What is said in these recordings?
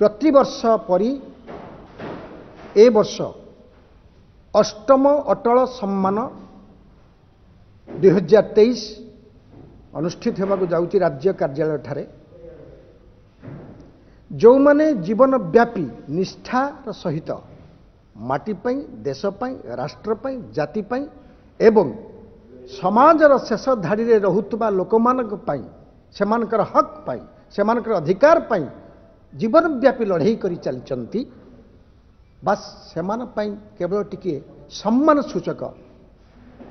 प्रतिवर्ष परी ए वर्ष अष्टम अटल सम्मान 2023 अनुष्ठित होगा जाऊँगी राज्य कार्यालय ठारे जो माने जीवन व्यापी निष्ठार सहित माटी पाई देश पाई राष्ट्र पाई जाति पाई एवं समाजर शेष धाड़ी रे रहुतबा लोकमानक पाई सेमानकर हक पाई सेमानकर अधिकार पाई जीवन व्यापी लड़ाई करी चलचंती बस सेमान पाई केवल टिके सम्मान सूचक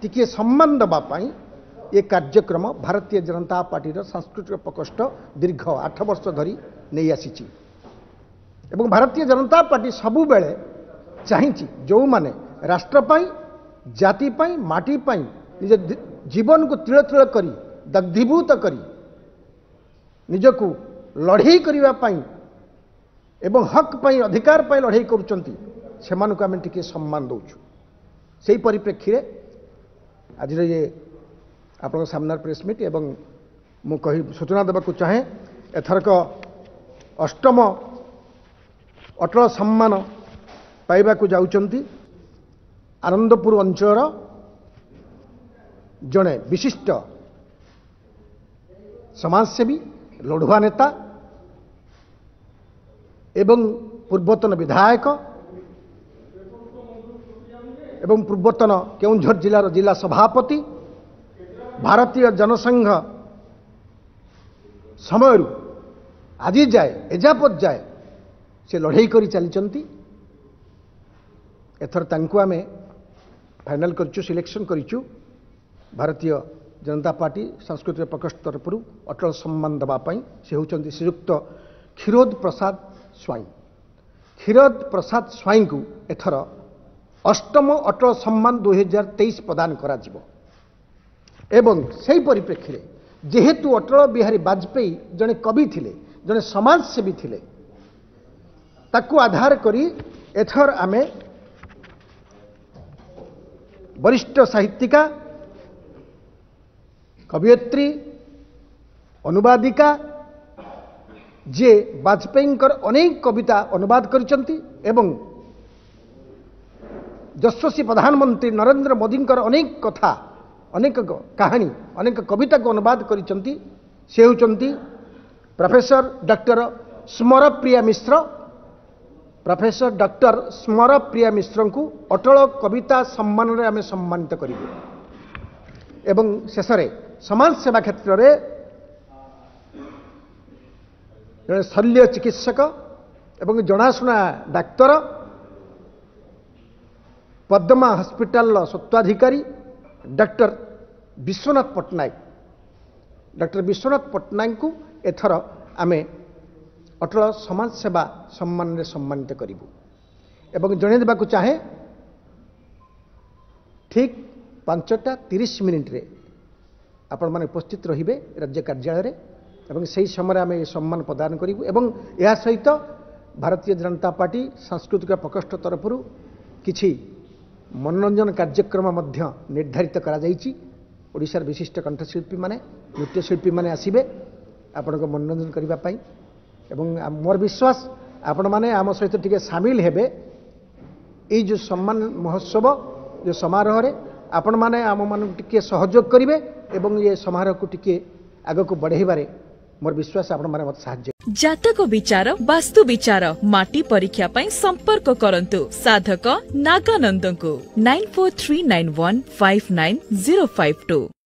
टिके सम्मान दबा पाई ये कार्यक्रम भारतीय जनता पार्टी सांस्कृतिक प्रकोष्ठ दीर्घ 8 वर्ष धरी नहीं आसी एवं भारतीय जनता पार्टी सबु बेले चाहिए जो माने राष्ट्र पाई जाति पाई माटी पाई निज जीवन को तिल तिल करी दग्धीभूत करी निजको लड़ाई करिवा पाई एवं हक पाई अधिकार पाई लड़ाई करुचंती सेमानकु आमे टिके सम्मान दउछु सेही परिप्रेक्षी रे आज ये आपन सामने प्रेस मीट एवं मु कही सूचना देबाकू चाहे एथरक अष्टम अटल सम्मान पाइबाकू जाउचंती आनंदपुर अंचल जड़े विशिष्ट समाजसेवी लड़ुआ नेता एवं पूर्वतन विधायक एवं पूर्वतन केउंझर जिलार जिला सभापति भारतीय जनसंघ समय आज जाए एजापत जाए से लड़ाई करी चली एथर तांकु आमे final करचु selection करिचु Bharatiya Janata party सांस्कृतिक प्रकोष्ठ तरफ अटल सम्मान दवाई से होती श्रीयुक्त क्षीरोद प्रसाद स्वाई क्षीरोद प्रसाद स्वाई को एथर अष्टम अटल सम्मान 2023 प्रदान करा जिवो एवं से परिप्रेक्षी जेहेतु अटल बिहारी वाजपेयी जड़े कवि थिले जड़े समाजसेवी थिले ताकू आधार करी एथर आमे वरिष्ठ साहित्यिका कवियत्री अनुवादिका जे वाजपेयी अनेक कविता अनुवाद करिसंती एवं यशस्वी प्रधानमंत्री नरेंद्र मोदी अनेक कथा अनेक कहानी अनेक कविता को अनुवाद करिसंती से होचंती प्रोफेसर डॉक्टर स्मरप्रिया मिश्र प्रोफेसर डॉक्टर स्मरप्रिया मिश्र को अटल कविता सम्मान रे आमे सम्मानित करिबु एवं शेष समाज सेवा क्षेत्र में जड़े शल्य चिकित्सक एवं जनाशुना डाक्तर पद्मा हॉस्पिटल स्वत्वाधिकारी डॉक्टर विश्वनाथ पट्टनायक को एथर आमे अटल समाज सेवा सम्मान रे सम्मानित करिबु एवं जणे देबाकू चाहे ठीक 5:30 रे आपण माने उपस्थित रहिबे राज्य कार्यालय रे एवं सही समय आमे ये सम्मान प्रदान करिबु एवं या सहित भारतीय जनता पार्टी सांस्कृतिक प्रकोष्ठ तरफ किछि मनोरंजन कार्यक्रम मध्य निर्धारित करा जाइछि ओडिशार विशिष्ट कंठशिल्पी माने नृत्यशिल्पी माने आसीबे आपण को मनोरंजन करिबा पई एवं मोर विश्वास आपण माने आम सहित टिके शामिल हेबे ए जो सम्मान महोत्सव जो समारोह रे आपण माने आम मान टिके सहयोग करिवे एवं ये समारोह को टिके आगे को बढ़ेबारे मोर विश्वास आपण माने मत सहाय्य जातक विचार वास्तु विचार माटी परीक्षा पई संपर्क करंतु साधक नागानंद को 9439159052।